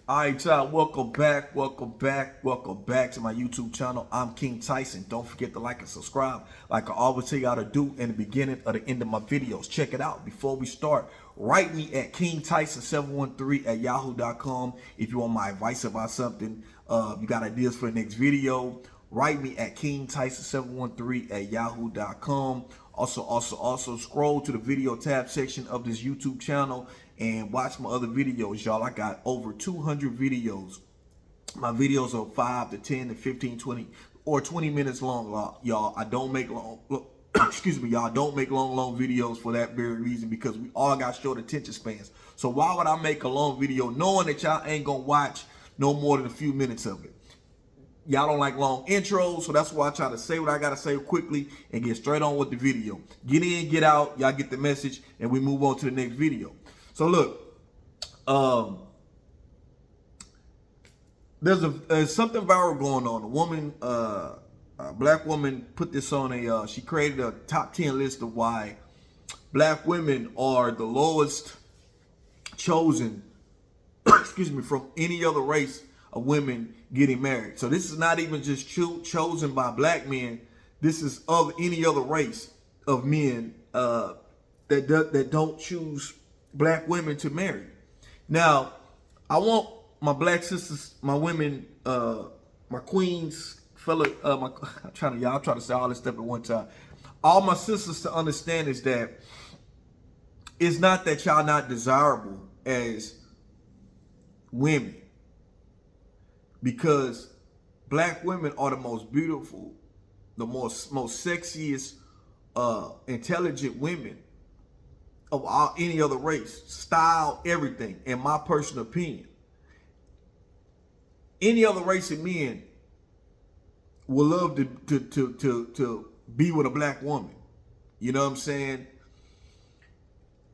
All right, y'all, welcome back to my YouTube channel. I'm King Tyson. Don't forget to like and subscribe like I always tell y'all to do in the beginning or the end of my videos. Check it out. Before we start, write me at kingtyson713@yahoo.com if you want my advice about something. You got ideas for the next video, write me at kingtyson713@yahoo.com. Also scroll to the video tab section of this YouTube channel and watch my other videos, y'all. I got over 200 videos. My videos are 5 to 10 to 15, 20, or 20 minutes long, y'all. I don't make long, excuse me, y'all. Don't make long videos for that very reason, because we all got short attention spans. So why would I make a long video knowing that y'all ain't gonna watch no more than a few minutes of it? Y'all don't like long intros, so that's why I try to say what I gotta say quickly and get straight on with the video. Get in, get out, y'all get the message, and we move on to the next video. So look, there's something viral going on. A woman, a black woman, put this on she created a top 10 list of why black women are the lowest chosen, excuse me, from any other race of women getting married. So this is not even just chosen by black men. This is of any other race of men that don't choose black women to marry. Now, I want my black sisters, my women, my queens, I'm trying to say all this stuff at one time. All my sisters to understand is that it's not that y'all not desirable as women, because black women are the most beautiful, the most sexiest, intelligent women of any other race. Style, everything, in my personal opinion. Any other race of men would love to be with a black woman. You know what I'm saying?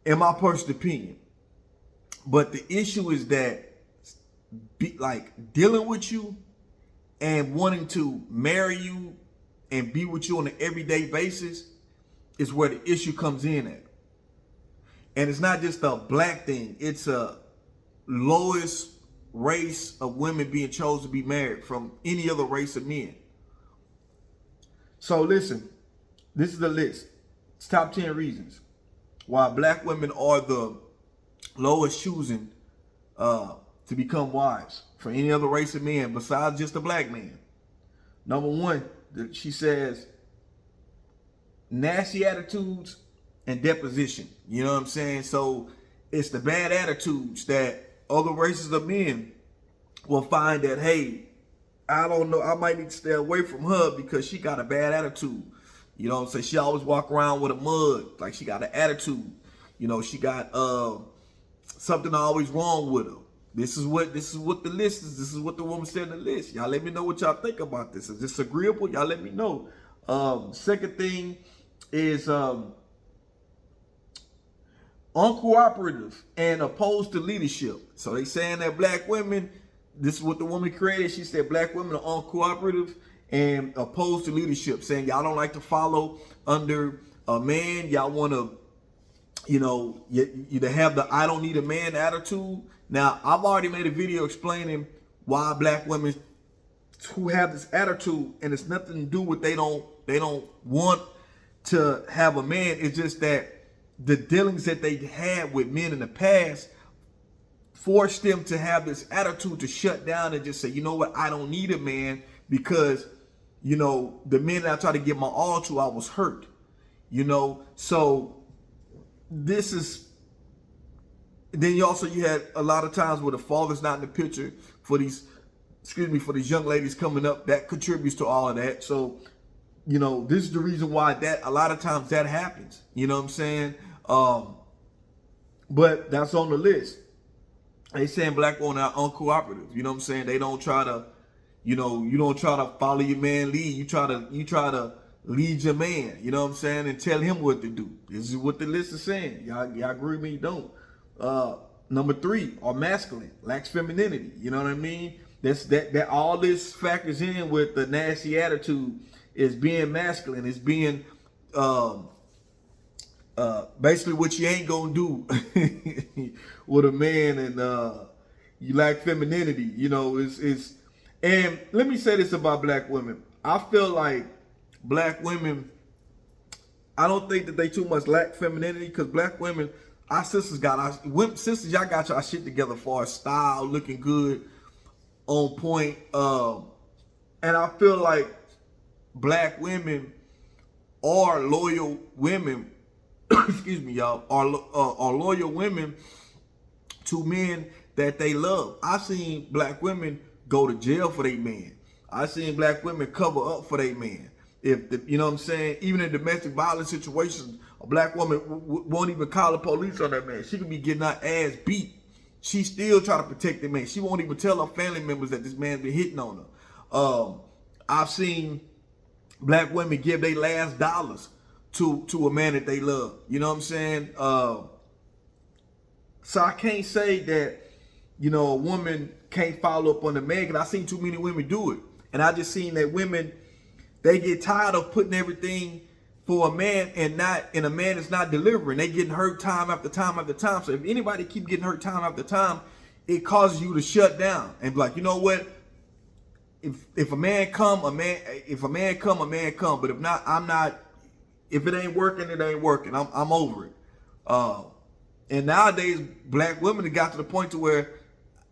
In my personal opinion. But the issue is that dealing with you and wanting to marry you and be with you on an everyday basis is where the issue comes in at. And it's not just a black thing. It's a lowest race of women being chosen to be married from any other race of men. So listen, this is the list. It's top 10 reasons why black women are the lowest choosing to become wives for any other race of men besides just a black man. Number one, she says nasty attitudes and deposition. You know what I'm saying? So it's the bad attitudes that other races of men will find that, hey, I don't know, I might need to stay away from her because she got a bad attitude. You know what I'm saying? She always walk around with a mug, like she got an attitude. You know, she got something always wrong with her. This is what the list is. This is what the woman said in the list. Y'all let me know what y'all think about this. Is this agreeable? Y'all let me know. Second thing is uncooperative and opposed to leadership. So they saying that black women, this is what the woman created. She said black women are uncooperative and opposed to leadership, saying y'all don't like to follow under a man. Y'all want to, you know, you to have the I don't need a man attitude. Now, I've already made a video explaining why black women who have this attitude, and it's nothing to do with they don't want to have a man. It's just that the dealings that they had with men in the past forced them to have this attitude to shut down and just say, you know what, I don't need a man, because, you know, the men that I tried to give my all to, I was hurt. You know, so this is. Then you had a lot of times where the father's not in the picture for these, for these young ladies coming up. That contributes to all of that. So, you know, this is the reason why that a lot of times that happens. You know what I'm saying? But that's on the list. They saying black women are uncooperative. You know what I'm saying? They don't try to, you know, you don't try to follow your man lead. You try to lead your man. You know what I'm saying? And tell him what to do. This is what the list is saying. Y'all agree with me? You don't. Number three, are masculine, lacks femininity. You know what I mean? That all this factors in with the nasty attitude is being masculine, is being basically what you ain't gonna do with a man, and you lack femininity. You know, it's and let me say this about black women. I feel like black women, I don't think that they too much lack femininity, because black women, our sisters got our sisters, y'all got y'all shit together for style, looking good, on point. And I feel like black women are loyal women. Excuse me, y'all. Are loyal women to men that they love. I seen black women go to jail for their man. I seen black women cover up for their man. You know what I'm saying? Even in domestic violence situations, a black woman won't even call the police on that man. She could be getting her ass beat. She still try to protect the man. She won't even tell her family members that this man's been hitting on her. I've seen black women give their last dollars to a man that they love. You know what I'm saying? So I can't say that, you know, a woman can't follow up on the man, because I seen too many women do it. And I just seen that women, they get tired of putting everything for a man, and a man is not delivering. They getting hurt time after time after time. So if anybody keep getting hurt time after time, it causes you to shut down and be like, you know what? If a man come, a man come. But if not, I'm not. If it ain't working, it ain't working. I'm over it. And nowadays, black women have got to the point to where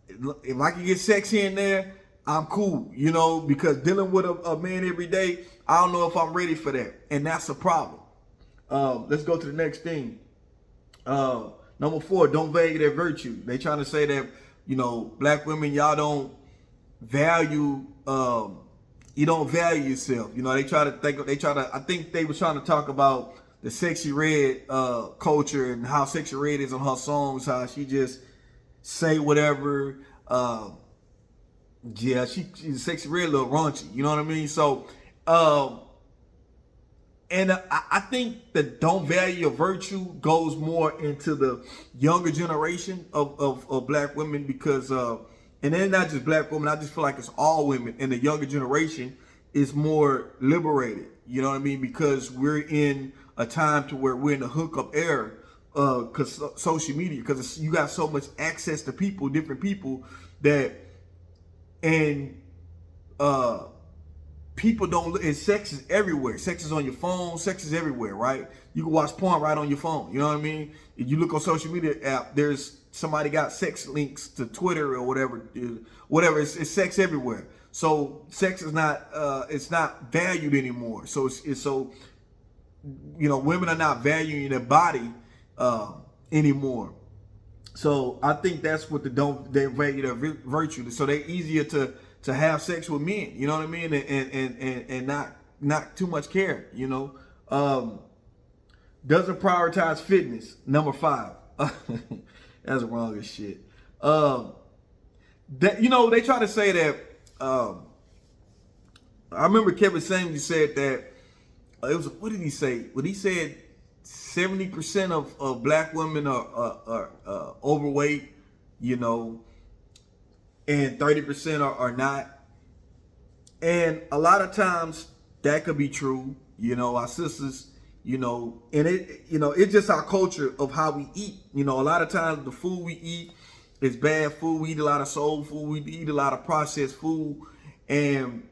if I can get sex here and there, I'm cool, you know, because dealing with a man every day, I don't know if I'm ready for that. And that's a problem. Let's go to the next thing. Number 4, don't value their virtue. They trying to say that, you know, black women, y'all don't value, you don't value yourself. You know, I think they were trying to talk about the Sexyy Red culture and how Sexyy Red is on her songs, how she just say whatever. Yeah, she's Sexyy Red, a little raunchy. You know what I mean? So, and I think that don't value your virtue goes more into the younger generation of black women, because, and then not just black women, I just feel like it's all women. And the younger generation is more liberated. You know what I mean? Because we're in a time to where we're in the hookup era, because social media, because you got so much access to people, different people, that, and people don't look, and sex is everywhere. Sex is on your phone, sex is everywhere, right? You can watch porn right on your phone. You know what I mean? If you look on social media app, there's somebody got sex links to Twitter or whatever. It's sex everywhere. So sex is not it's not valued anymore. So it's so, you know, women are not valuing their body anymore. So I think that's what they value their virtue. So they're easier to have sex with men. You know what I mean? And not too much care. You know, doesn't prioritize fitness. Number 5. That's wrong as shit. That, you know, they try to say that. I remember Kevin Samuels said that it was, what did he say? When he said 70% of black women are overweight, you know, and 30% are not. And a lot of times that could be true. You know, our sisters, you know, and it's just our culture of how we eat. You know, a lot of times the food we eat is bad food. We eat a lot of soul food. We eat a lot of processed food. And,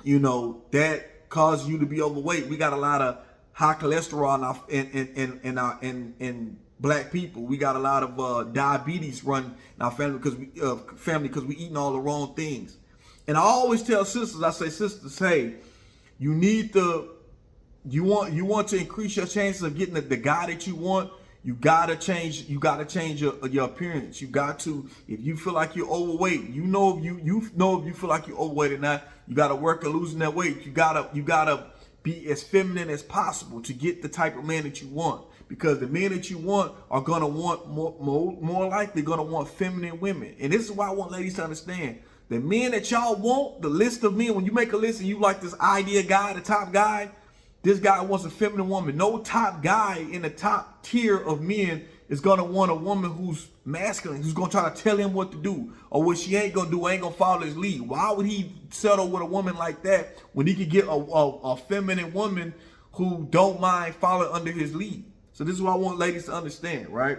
you know, that causes you to be overweight. We got a lot of high cholesterol in black people. We got a lot of diabetes run in our family because we eating all the wrong things. And I always tell sisters, I say, sisters, hey, you want to increase your chances of getting the guy that you want. You gotta change your appearance. You got to, if you feel like you're overweight, you know if you feel like you're overweight or not, you gotta work at losing that weight. You gotta be as feminine as possible to get the type of man that you want. Because the men that you want are gonna want more likely gonna want feminine women. And this is why I want ladies to understand. The men that y'all want, the list of men, when you make a list and you like this idea guy, the top guy, this guy wants a feminine woman. No top guy in the top tier of men is gonna want a woman who's masculine, who's gonna try to tell him what to do, or what she ain't gonna do, ain't gonna follow his lead. Why would he settle with a woman like that when he could get a feminine woman who don't mind following under his lead? So this is what I want ladies to understand, right?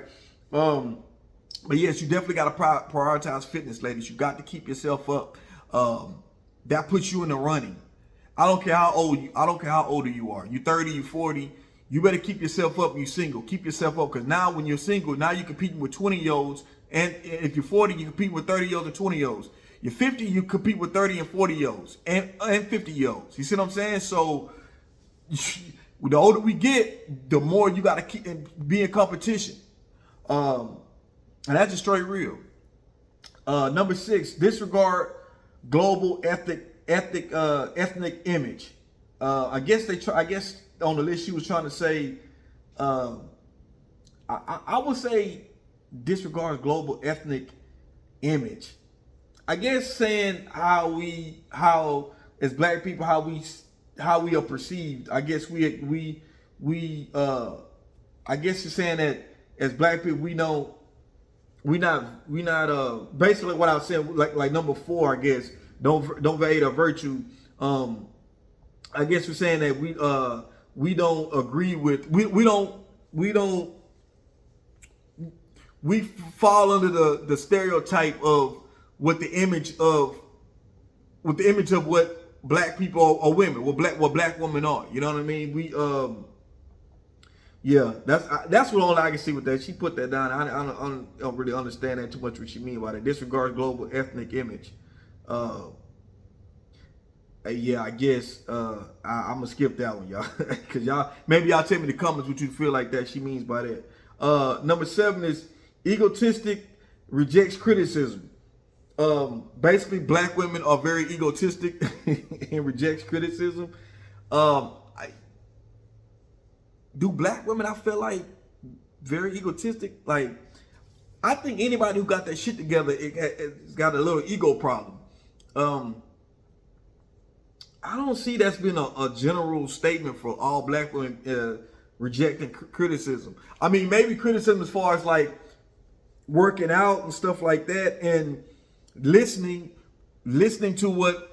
But yes, you definitely got to prioritize fitness, ladies. You got to keep yourself up. That puts you in the running. I don't care how old you. I don't care how old you are. You 30, you 40. You better keep yourself up. You single. Keep yourself up, because now when you're single, now you're competing with 20-year-olds. And if you're 40, you compete with 30-year-olds and 20-year-olds. You're 50, you compete with 30 and 40-year-olds and 50-year-olds. You see what I'm saying? So the older we get, the more you got to keep be in competition. And that's just straight real. Number 6, disregard global ethnic image. I guess on the list she was trying to say, I would say disregard global ethnic image. I guess saying how as black people how we are perceived. I guess I guess you're saying that as black people we not basically what I was saying, like number 4, I guess don't value a virtue. I guess we're saying that we don't agree with we fall under the stereotype of what the image of what black people or women, what black women are. You know what I mean? Yeah, that's what only I can see with that. She put that down. I don't really understand that too much what she mean by that. Disregard global ethnic image. Yeah, I guess I'm gonna skip that one, y'all, because maybe y'all tell me in the comments what you feel like that she means by that. Number 7 is egotistic, rejects criticism. Basically, black women are very egotistic and rejects criticism. Do black women, I feel like, very egotistic? Like, I think anybody who got that shit together, it's got a little ego problem. I don't see that's been a general statement for all black women rejecting criticism. I mean, maybe criticism as far as like working out and stuff like that, and listening to what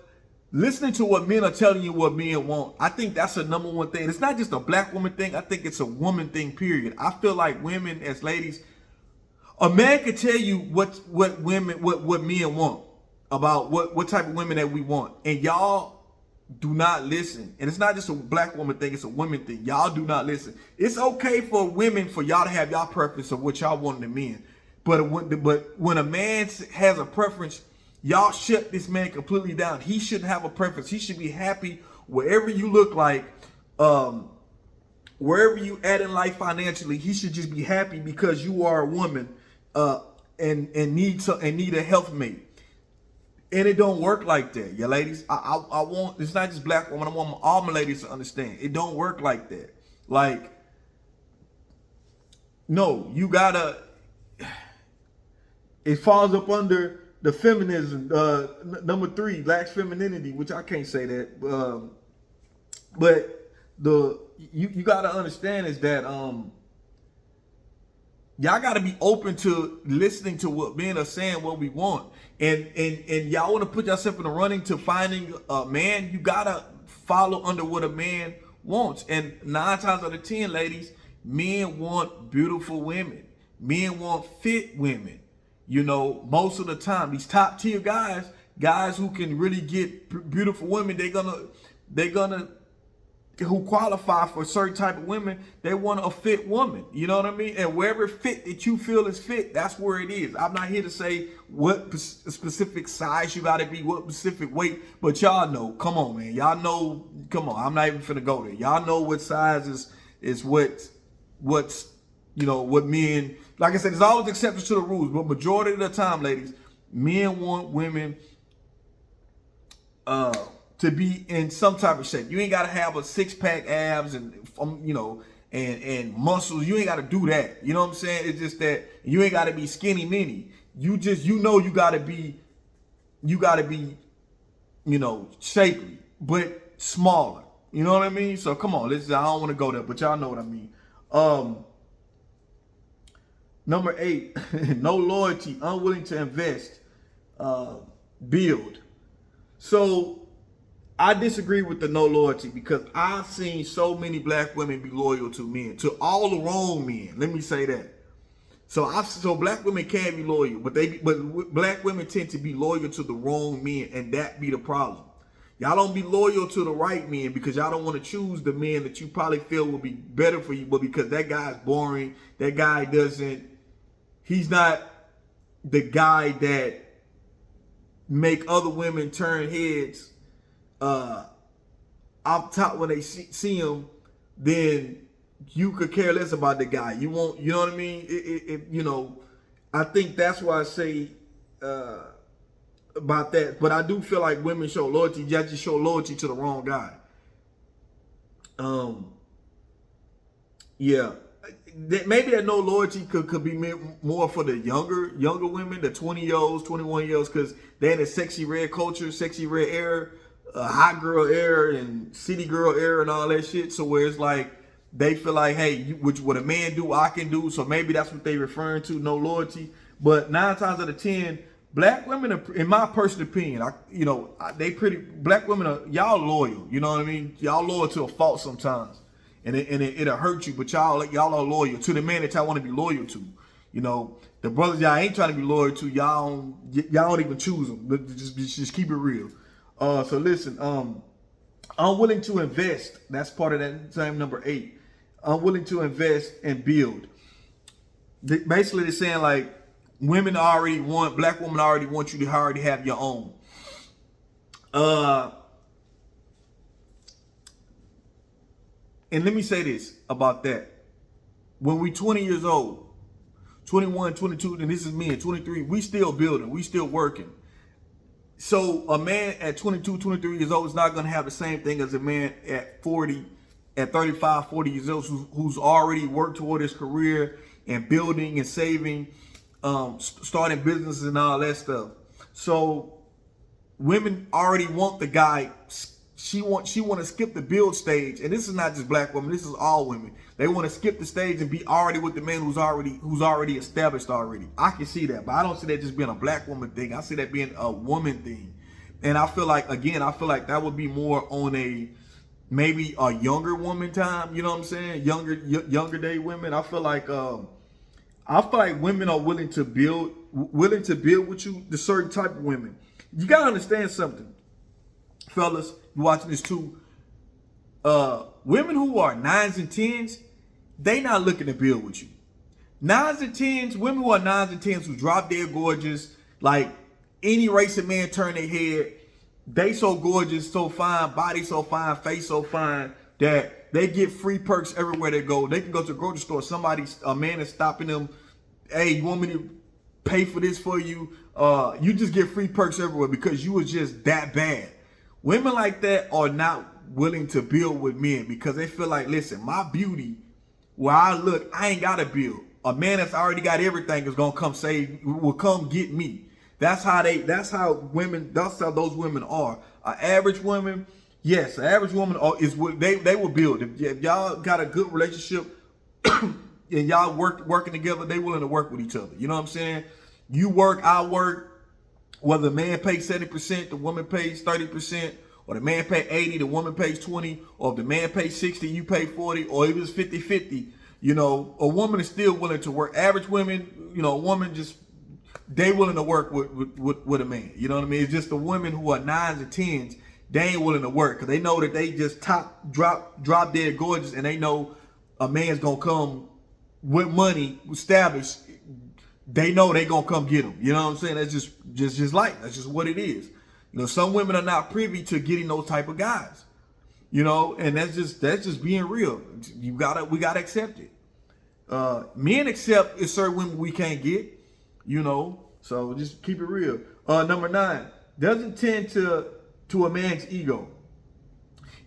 men are telling you what men want. I think that's a number one thing. It's not just a black woman thing. I think it's a woman thing, period. I feel like women as ladies, a man could tell you what men want, about what type of women that we want, and y'all do not listen. And it's not just a black woman thing, it's a woman thing. Y'all do not listen. It's okay for women, for y'all to have y'all preference of what y'all want in a man. But when a man has a preference, y'all shut this man completely down. He shouldn't have a preference. He should be happy wherever you look like, wherever you at in life financially. He should just be happy because you are a woman and need a health mate. And it don't work like that, yeah, ladies. I want, it's not just black women. I want all my ladies to understand. It don't work like that. Like, no, you gotta. It falls up under the feminism. Number 3, lax femininity, which I can't say that. But you gotta understand is that y'all gotta be open to listening to what men are saying, what we want. And y'all want to put yourself in the running to finding a man, you gotta follow under what a man wants. And 9 times out of 10, ladies, men want beautiful women. Men want fit women. You know, most of the time, these top tier guys who can really get beautiful women, they're gonna who qualify for a certain type of women, they want a fit woman. You know what I mean? And wherever fit that you feel is fit, that's where it is. I'm not here to say what specific size you gotta be, what specific weight, but y'all know, come on, man. Y'all know, come on, I'm not even finna go there. Y'all know what size is what's, you know, what men, like I said, there's always exceptions to the rules, but majority of the time, ladies, men want women to be in some type of shape. You ain't gotta have a 6-pack abs and you know and muscles. You ain't gotta do that. You know what I'm saying? It's just that you ain't gotta be skinny mini. You gotta be, you know, shapely, but smaller. You know what I mean? So come on, I don't want to go there, but y'all know what I mean. Number 8, no loyalty, unwilling to invest, build. So I disagree with the no loyalty, because I've seen so many black women be loyal to men, to all the wrong men. Let me say that. So black women can be loyal, but black women tend to be loyal to the wrong men, and that be the problem. Y'all don't be loyal to the right men because y'all don't want to choose the men that you probably feel will be better for you, but because that guy's boring, he's not the guy that make other women turn heads up top when they see him, then you could care less about the guy. You won't, you know what I mean? I think that's why I say about that. But I do feel like women show loyalty, just show loyalty to the wrong guy. Yeah. Maybe that no loyalty could be more for the younger women, the 20-year-olds, 21-year-olds, because they're in the sexy red culture, sexy red era, hot girl era, and city girl era, and all that shit. So where it's like they feel like, hey, what a man do, I can do. So maybe that's what they referring to, no loyalty. But 9 times out of 10, black women are, in my personal opinion, black women are, y'all loyal. You know what I mean? Y'all loyal to a fault sometimes. And it'll hurt you, but y'all are loyal to the man that y'all want to be loyal to. The brothers y'all ain't trying to be loyal to, y'all don't even choose them. But just keep it real. So listen, I'm willing to invest. That's part of that same number 8. I'm willing to invest and build. Basically, they're saying like black women already want you to already have your own. And let me say this about that. When we 20 years old, 21, 22, and this is me at 23, we still building, we still working. So a man at 22, 23 years old is not going to have the same thing as a man at 40, at 35, 40 years old who's already worked toward his career and building and saving, starting businesses and all that stuff. So women already want the guy. She want to skip the build stage, and this is not just black women. This is all women. They want to skip the stage and be already with the man who's already established already. I can see that, but I don't see that just being a black woman thing. I see that being a woman thing, and I feel like that would be more on maybe a younger woman time. You know what I'm saying? Younger day women. I feel like women are willing to build with you. The certain type of women. You gotta understand something, fellas. You watching this too. Women who are 9s and 10s, they not looking to build with you. 9s and 10s, women who are 9s and 10s who drop dead gorgeous, like any race of man turn their head. They so gorgeous, so fine, body so fine, face so fine that they get free perks everywhere they go. They can go to a grocery store. A man is stopping them. Hey, you want me to pay for this for you? You just get free perks everywhere because you was just that bad. Women like that are not willing to build with men because they feel like, listen, my beauty, where I look, I ain't got to build. A man that's already got everything is going to will come get me. That's how those women are. An average woman, yes, an average woman is what they will build. If y'all got a good relationship and y'all working together, they willing to work with each other. You know what I'm saying? You work, I work. Whether the man pays 70%, the woman pays 30%, or the man pays 80, the woman pays 20, or if the man pays 60, you pay 40, or if it's 50-50, a woman is still willing to work. Average women, a woman they willing to work with a man. You know what I mean? It's just the women who are 9s and 10s, they ain't willing to work because they know that they just drop dead gorgeous, and they know a man's gonna come with money, established. They know they gonna come get them. You know what I'm saying? That's just life. That's just what it is. Some women are not privy to getting those type of guys. And that's just being real. We gotta accept it. Men accept it's certain women we can't get. So just keep it real. Number 9, doesn't tend to a man's ego.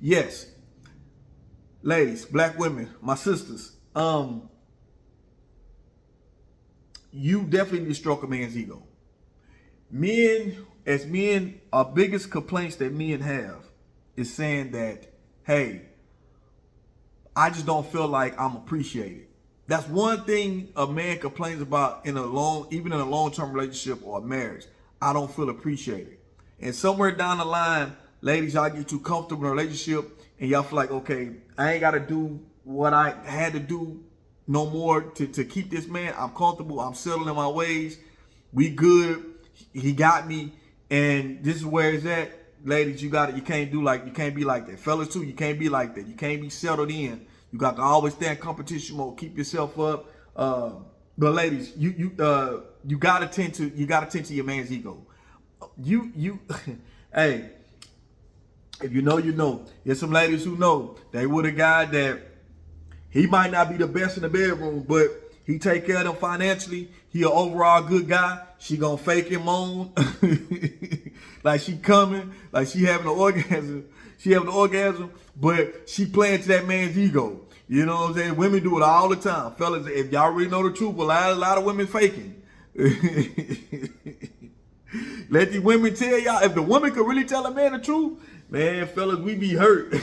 Yes, ladies, black women, my sisters. You definitely need to stroke a man's ego. As men, our biggest complaints that men have is saying that, hey, I just don't feel like I'm appreciated. That's one thing a man complains about even in a long-term relationship or a marriage. I don't feel appreciated. And somewhere down the line, ladies, y'all get too comfortable in a relationship and y'all feel like, okay, I ain't got to do what I had to do no more to keep this man. I'm comfortable. I'm settled in my ways. We good. He got me, and this is where it's at. Ladies, you can't be like that. Fellas too, you can't be like that. You can't be settled in. You got to always stay in competition mode. Keep yourself up. But ladies, you gotta tend to your man's ego. Hey, if you know, you know. There's some ladies who know they with a guy that he might not be the best in the bedroom, but he take care of them financially. He an overall good guy. She gonna fake him on like she coming, like she having an orgasm. She having an orgasm, but she playing to that man's ego. You know what I'm saying? Women do it all the time. Fellas, if y'all really know the truth, a lot of women faking. Let the women tell y'all. If the woman could really tell a man the truth, man, fellas, we be hurt.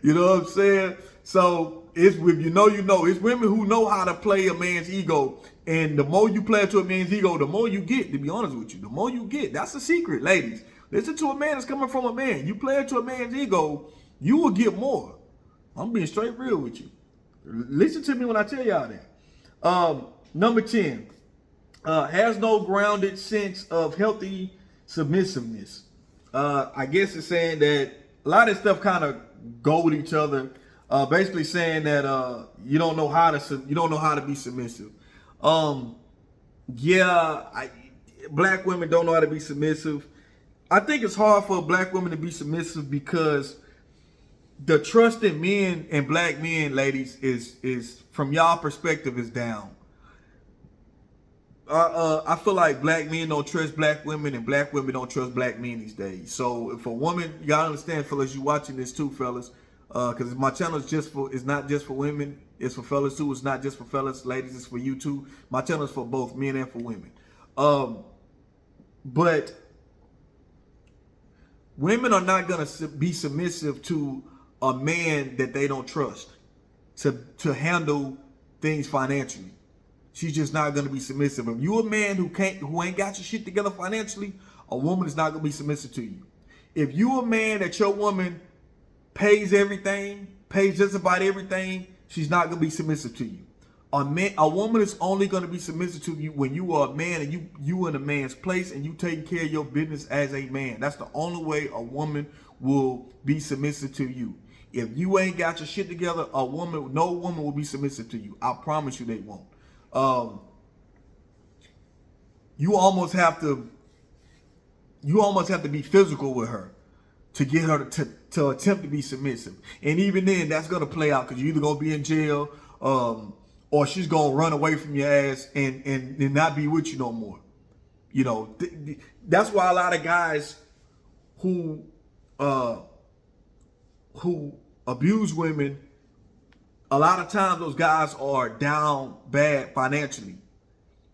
You know what I'm saying? So it's if you know, you know. It's women who know how to play a man's ego. And the more you play to a man's ego, the more you get, to be honest with you. The more you get. That's the secret, ladies. Listen to a man that's coming from a man. You play to a man's ego, you will get more. I'm being straight real with you. Listen to me when I tell y'all that. Number 10. Has no grounded sense of healthy submissiveness. I guess it's saying that a lot of stuff kind of go with each other. Basically saying that you don't know how to be submissive. Black women don't know how to be submissive. I think it's hard for black women to be submissive because the trust in men and black men, ladies, is from y'all perspective is down. I feel like black men don't trust black women and black women don't trust black men these days. So if a woman, y'all understand, fellas, you watching this too, fellas, because my channel is not just for women, it's for fellas too. It's not just for fellas, ladies, it's for you too. My channel is for both men and for women. But women are not gonna be submissive to a man that they don't trust to handle things financially. She's just not gonna be submissive. If you a man who ain't got your shit together financially, a woman is not gonna be submissive to you. If you a man that your woman pays everything, pays just about everything, she's not gonna be submissive to you. A woman is only gonna be submissive to you when you are a man and you in a man's place and you taking care of your business as a man. That's the only way a woman will be submissive to you. If you ain't got your shit together, no woman will be submissive to you. I promise you they won't. You almost have to be physical with her to get her to attempt to be submissive. And even then, that's gonna play out because you're either gonna be in jail, or she's gonna run away from your ass and not be with you no more. You know, that's why a lot of guys who abuse women, a lot of times those guys are down bad financially,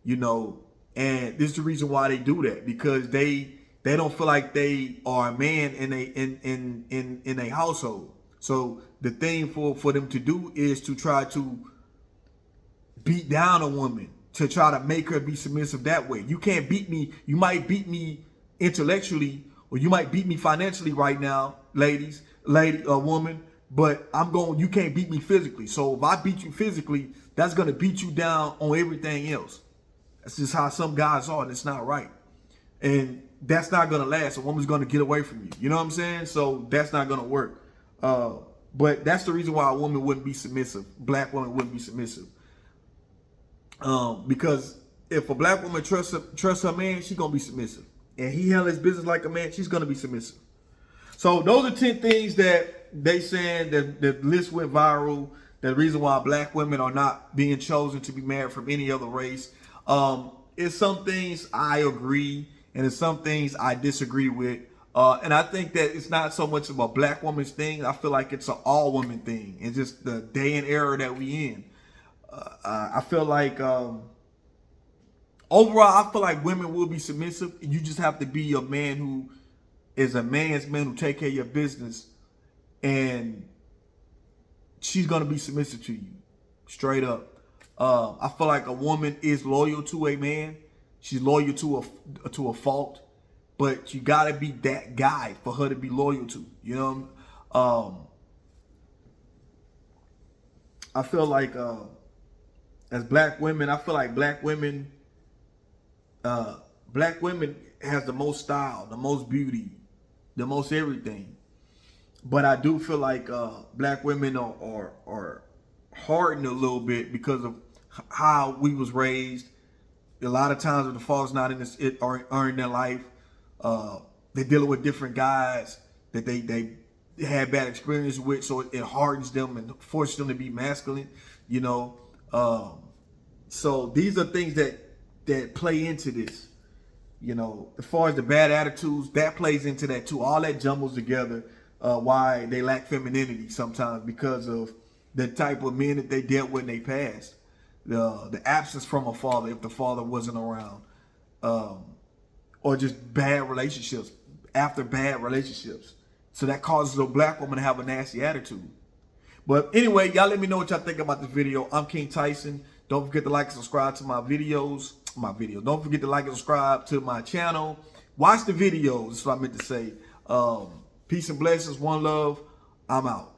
you know, and this is the reason why they do that, because they don't feel like they are a man in a household. So the thing for them to do is to try to beat down a woman, to try to make her be submissive that way. You can't beat me. You might beat me intellectually, or you might beat me financially right now, woman. But you can't beat me physically. So if I beat you physically, that's going to beat you down on everything else. That's just how some guys are, and it's not right. And that's not going to last. A woman's going to get away from you. You know what I'm saying? So that's not going to work. But that's the reason why a woman wouldn't be submissive. Black woman wouldn't be submissive. Because if a black woman trusts her man, she's going to be submissive. And he handles his business like a man, she's going to be submissive. So those are 10 things that they saying that the list went viral. The reason why black women are not being chosen to be married from any other race. It's some things I agree, and it's some things I disagree with. And I think that it's not so much of a black woman's thing. I feel like it's an all woman thing. It's just the day and era that we in. I feel like overall, I feel like women will be submissive. You just have to be a man who is a man's man who take care of your business, and she's gonna be submissive to you, straight up. I feel like a woman is loyal to a man. She's loyal to a fault, but you gotta be that guy for her to be loyal to. You know, I feel like as black women, I feel like black women has the most style, the most beauty, the most everything. But I do feel like black women are hardened a little bit because of how we was raised. A lot of times when the father's not in this are in their life, they're dealing with different guys that they had bad experience with, so it hardens them and forces them to be masculine, you know. So these are things that play into this, you know. As far as the bad attitudes, that plays into that too. All that jumbles together why they lack femininity sometimes, because of the type of men that they dealt with in their past. The absence from a father if the father wasn't around, or just bad relationships after bad relationships. So that causes a black woman to have a nasty attitude. But anyway, y'all let me know what y'all think about this video. I'm King Tyson. Don't forget to like and subscribe to my videos. Don't forget to like and subscribe to my channel. Watch the videos. That's what I meant to say. Peace and blessings. One love. I'm out.